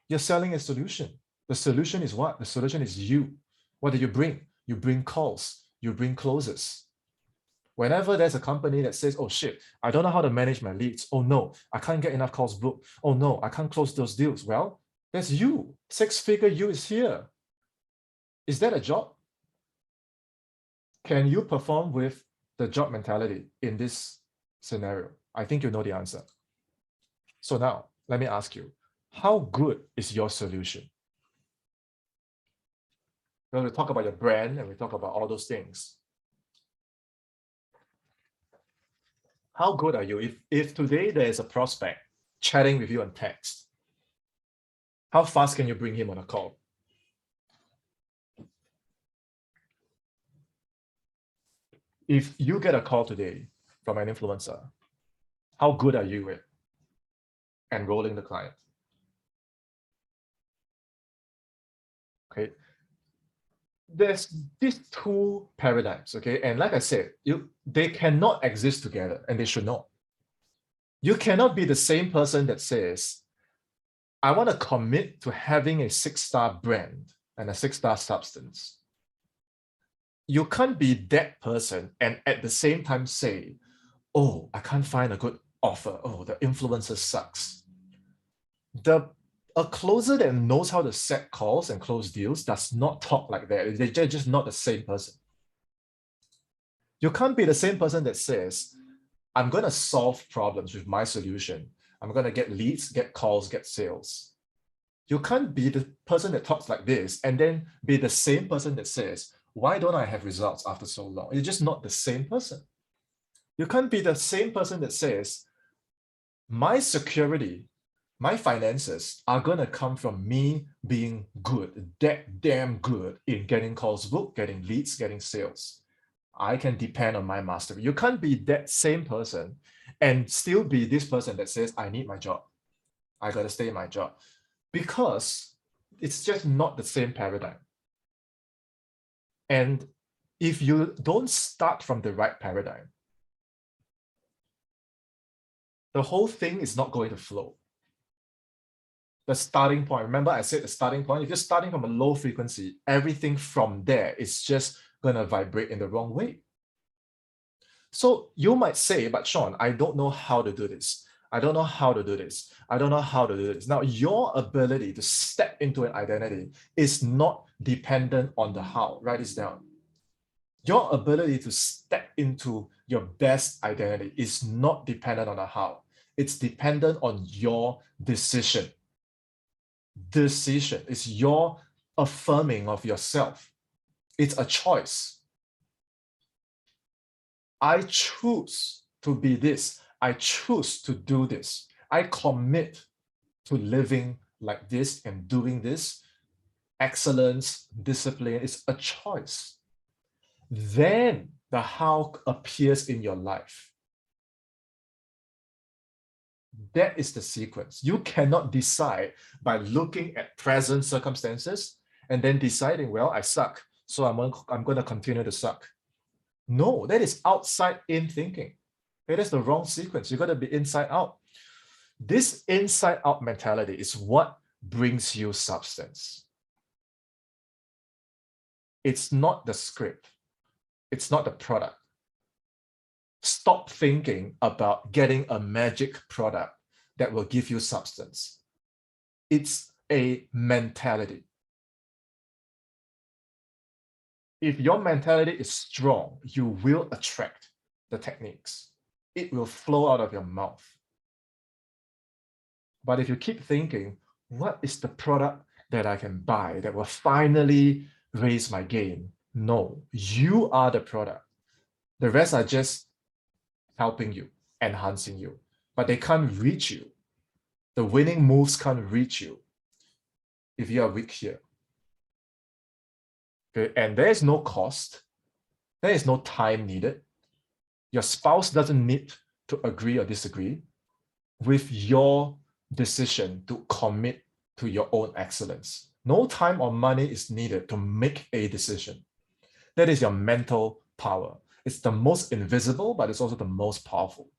you're selling a solution. The solution is what? The solution is you. What do you bring? You bring calls, you bring closes. Whenever there's a company that says, oh shit, I don't know how to manage my leads. Oh no, I can't get enough calls booked. Oh no, I can't close those deals. Well, that's you. Six-figure you is here. Is that a job? Can you perform with the job mentality in this scenario? I think you know the answer. So now, let me ask you, how good is your solution? When we talk about your brand and we talk about all those things, how good are you? If today there is a prospect chatting with you on text, how fast can you bring him on a call? If you get a call today from an influencer, how good are you at enrolling the client? Okay. There's these two paradigms, okay? And like I said, they cannot exist together and they should not. You cannot be the same person that says, I want to commit to having a 6-star brand and a 6-star substance. You can't be that person and at the same time say, oh, I can't find a good offer. Oh, the influencer sucks. A closer that knows how to set calls and close deals does not talk like that. They're just not the same person. You can't be the same person that says, I'm going to solve problems with my solution. I'm going to get leads, get calls, get sales. You can't be the person that talks like this and then be the same person that says, why don't I have results after so long? You're just not the same person. You can't be the same person that says, my security, my finances are going to come from me being good, that damn good in getting calls booked, getting leads, getting sales. I can depend on my mastery. You can't be that same person and still be this person that says, I need my job. I got to stay in my job. Because it's just not the same paradigm. And if you don't start from the right paradigm, the whole thing is not going to flow. The starting point, remember I said the starting point, if you're starting from a low frequency, everything from there is just going to vibrate in the wrong way. So you might say, but Sean, I don't know how to do this. I don't know how to do this. I don't know how to do this. Now, your ability to step into an identity is not dependent on the how. Write this down. Your ability to step into your best identity is not dependent on the how. It's dependent on your decision. Decision is your affirming of yourself. It's a choice. I choose to be this. I choose to do this. I commit to living like this and doing this. Excellence, discipline is a choice. Then the how appears in your life. That is the sequence. You cannot decide by looking at present circumstances and then deciding, well, I suck, so I'm going to continue to suck. No, that is outside in thinking. That is the wrong sequence. You got to be inside out. This inside out mentality is what brings you substance. It's not the script. It's not the product. Stop thinking about getting a magic product that will give you substance. It's a mentality. If your mentality is strong, you will attract the techniques. It will flow out of your mouth. But if you keep thinking, what is the product that I can buy that will finally raise my game? No, you are the product. The rest are just helping you, enhancing you, but they can't reach you. The winning moves can't reach you if you are weak here. Okay? And there is no cost. There is no time needed. Your spouse doesn't need to agree or disagree with your decision to commit to your own excellence. No time or money is needed to make a decision. That is your mental power. It's the most invisible, but it's also the most powerful.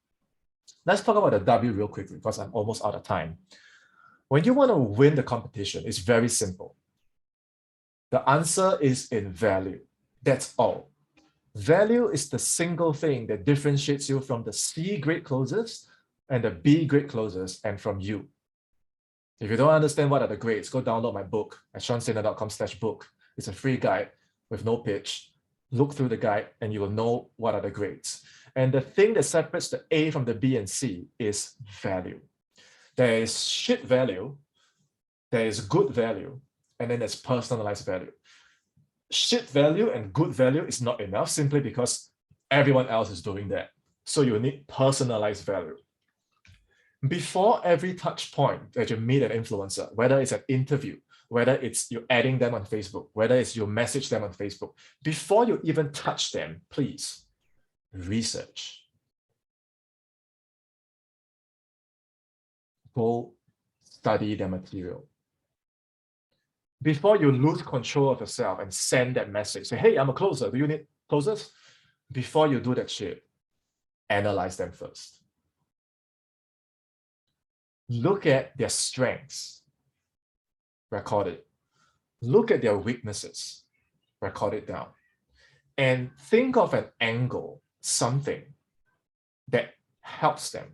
Let's talk about the W real quickly because I'm almost out of time. When you want to win the competition, it's very simple. The answer is in value. That's all. Value is the single thing that differentiates you from the C grade closers and the B grade closers and from you. If you don't understand what are the grades, go download my book at seansena.com/book. It's a free guide with no pitch. Look through the guide and you will know what are the grades. And the thing that separates the A from the B and C is value. There is shit value, there is good value, and then there's personalized value. Shit value and good value is not enough simply because everyone else is doing that. So you need personalized value. Before every touch point that you meet an influencer, whether it's an interview, whether it's you adding them on Facebook, whether it's you message them on Facebook, before you even touch them, please research. Go study the material. Before you lose control of yourself and send that message, say, hey, I'm a closer. Do you need closers? Before you do that shit, analyze them first. Look at their strengths, record it. Look at their weaknesses, record it down. And think of an angle, something that helps them,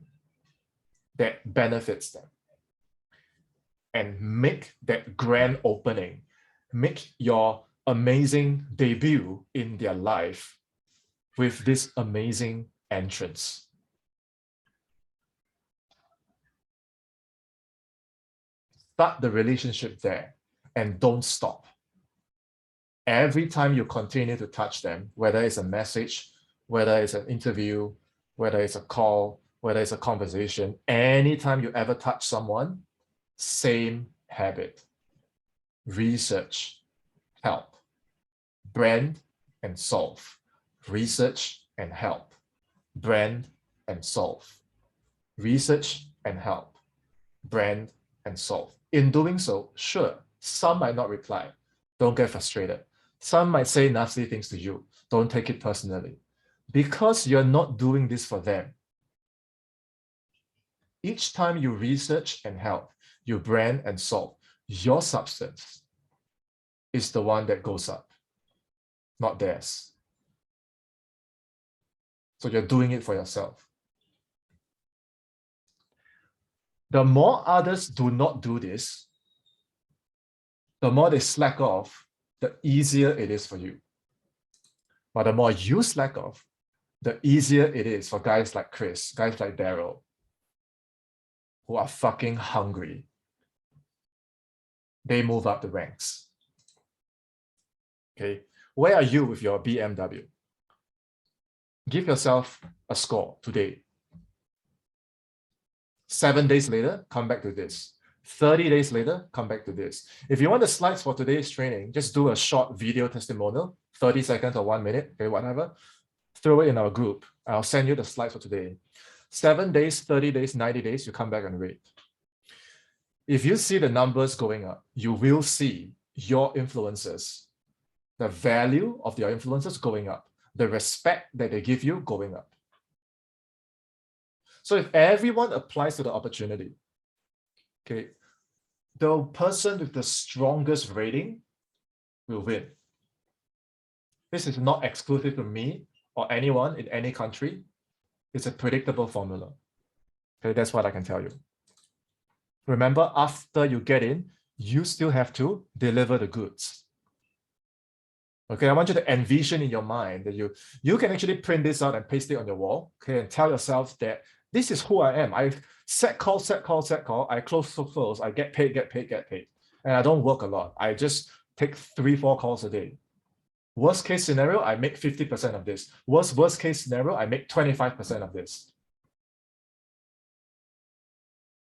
that benefits them. And make that grand opening, make your amazing debut in their life with this amazing entrance. Start the relationship there and don't stop. Every time you continue to touch them, whether it's a message, whether it's an interview, whether it's a call, whether it's a conversation, anytime you ever touch someone, same habit. Research, help. Brand and solve. Research and help. Brand and solve. Research and help. Brand and solve. In doing so, sure, some might not reply. Don't get frustrated. Some might say nasty things to you. Don't take it personally. Because you're not doing this for them. Each time you research and help, you brand and solve, your substance is the one that goes up, not theirs. So you're doing it for yourself. The more others do not do this, the more they slack off, the easier it is for you. But the more you slack off, the easier it is for guys like Chris, guys like Daryl, who are fucking hungry. They move up the ranks. Okay, where are you with your BMW? Give yourself a score today. 7 days later, come back to this. 30 days later, come back to this. If you want the slides for today's training, just do a short video testimonial, 30 seconds or 1 minute, okay, whatever. Throw it in our group. I'll send you the slides for today. 7 days, 30 days, 90 days, you come back and rate. If you see the numbers going up, you will see your influencers, the value of your influencers going up, the respect that they give you going up. So if everyone applies to the opportunity, okay, the person with the strongest rating will win. This is not exclusive to me or anyone in any country. It's a predictable formula. Okay, that's what I can tell you. Remember, after you get in, you still have to deliver the goods. Okay, I want you to envision in your mind that you can actually print this out and paste it on your wall, okay, and tell yourself that this is who I am. I set call, I close, I get paid. And I don't work a lot. I just take 3-4 calls a day. Worst case scenario, I make 50% of this. Worst case scenario, I make 25% of this.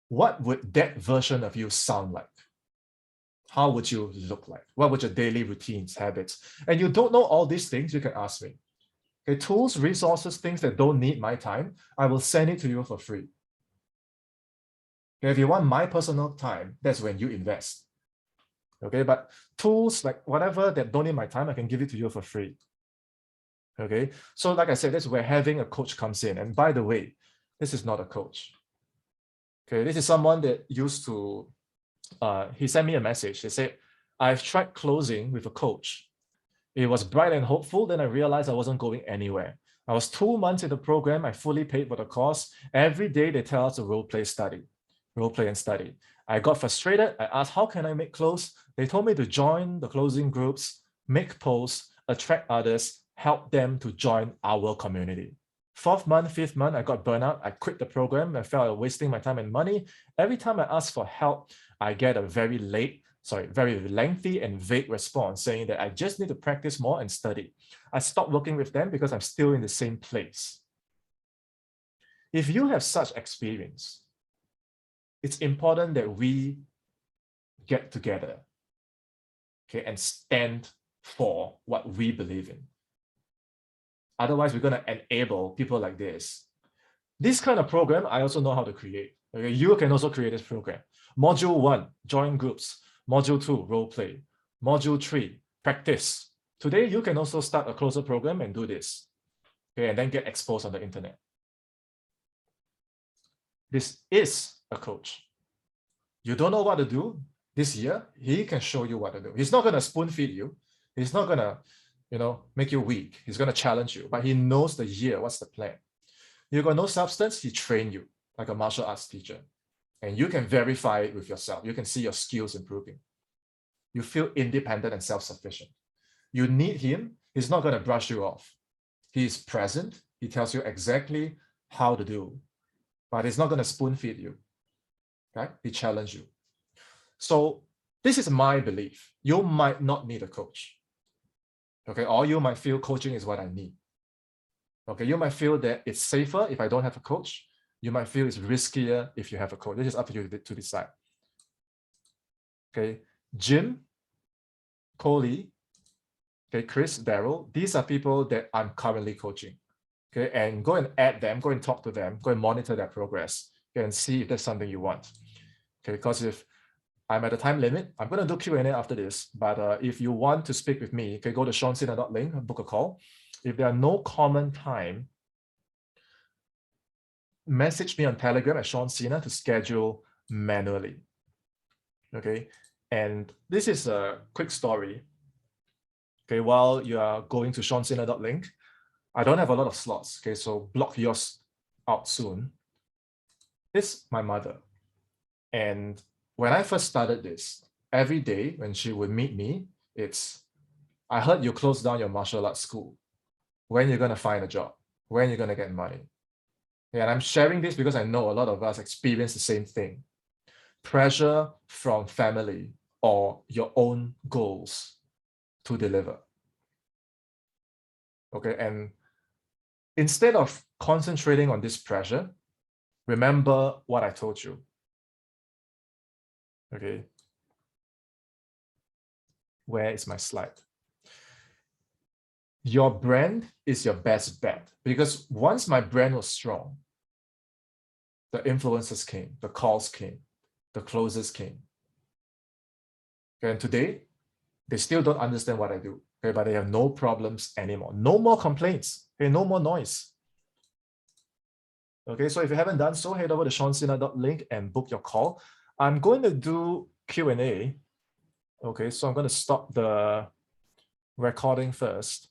What would that version of you sound like? How would you look like? What would your daily routines, habits? And you don't know all these things, you can ask me. Okay, tools, resources, things that don't need my time, I will send it to you for free. Okay, if you want my personal time, that's when you invest. Okay, but tools like whatever that don't need my time, I can give it to you for free. Okay, so like I said, that's where having a coach comes in. And by the way, this is not a coach. Okay, this is someone that used to, he sent me a message. He said, I've tried closing with a coach. It was bright and hopeful. Then I realized I wasn't going anywhere. I was 2 months in the program. I fully paid for the course. Every day they tell us to role play and study. I got frustrated. I asked, how can I make close? They told me to join the closing groups, make posts, attract others, help them to join our community. 4th month, 5th month, I got burnt out. I quit the program. I felt I was wasting my time and money. Every time I ask for help, I get a very lengthy and vague response saying that I just need to practice more and study. I stopped working with them because I'm still in the same place. If you have such experience, it's important that we get together, okay, and stand for what we believe in. Otherwise, we're going to enable people like this. This kind of program, I also know how to create. Okay, you can also create this program. Module 1, join groups. Module 2, role play. Module 3, practice. Today, you can also start a closer program and do this. Okay, and then get exposed on the internet. This is a coach. You don't know what to do this year, he can show you what to do. He's not going to spoon feed you. He's not going to, make you weak. He's going to challenge you, but he knows the year, what's the plan. You got no substance, he trained you like a martial arts teacher. And you can verify it with yourself. You can see your skills improving. You feel independent and self-sufficient. You need him. He's not going to brush you off. He is present. He tells you exactly how to do, but he's not going to spoon feed you. Right? He challenges you. So this is my belief. You might not need a coach. Okay, or you might feel coaching is what I need. Okay, you might feel that it's safer if I don't have a coach. You might feel it's riskier if you have a coach. This is up to you to decide. Okay, Jim, Coley, okay, Chris, Daryl, these are people that I'm currently coaching. Okay, and go and add them, go and talk to them, go and monitor their progress, okay, and see if that's something you want. Okay, because if I'm at a time limit, I'm going to do Q&A after this, but if you want to speak with me, okay, go to seansena.link, book a call. If there are no common time, message me on Telegram at Sean Sena to schedule manually. Okay, and this is a quick story. Okay, while you are going to seansena.link, I don't have a lot of slots. Okay, so block yours out soon. It's my mother. And when I first started this, every day when she would meet me, it's, I heard you closed down your martial arts school. When you're going to find a job? When you're going to get money? Yeah, and I'm sharing this because I know a lot of us experience the same thing. Pressure from family or your own goals to deliver. Okay, and instead of concentrating on this pressure, remember what I told you. Okay, where is my slide? Your brand is your best bet, because once my brand was strong, the influencers came, the calls came, the closers came. Okay, and today, they still don't understand what I do, okay, but they have no problems anymore. No more complaints, okay, no more noise. Okay, so if you haven't done so, head over to seansena.link and book your call. I'm going to do Q&A. Okay, so I'm going to stop the recording first.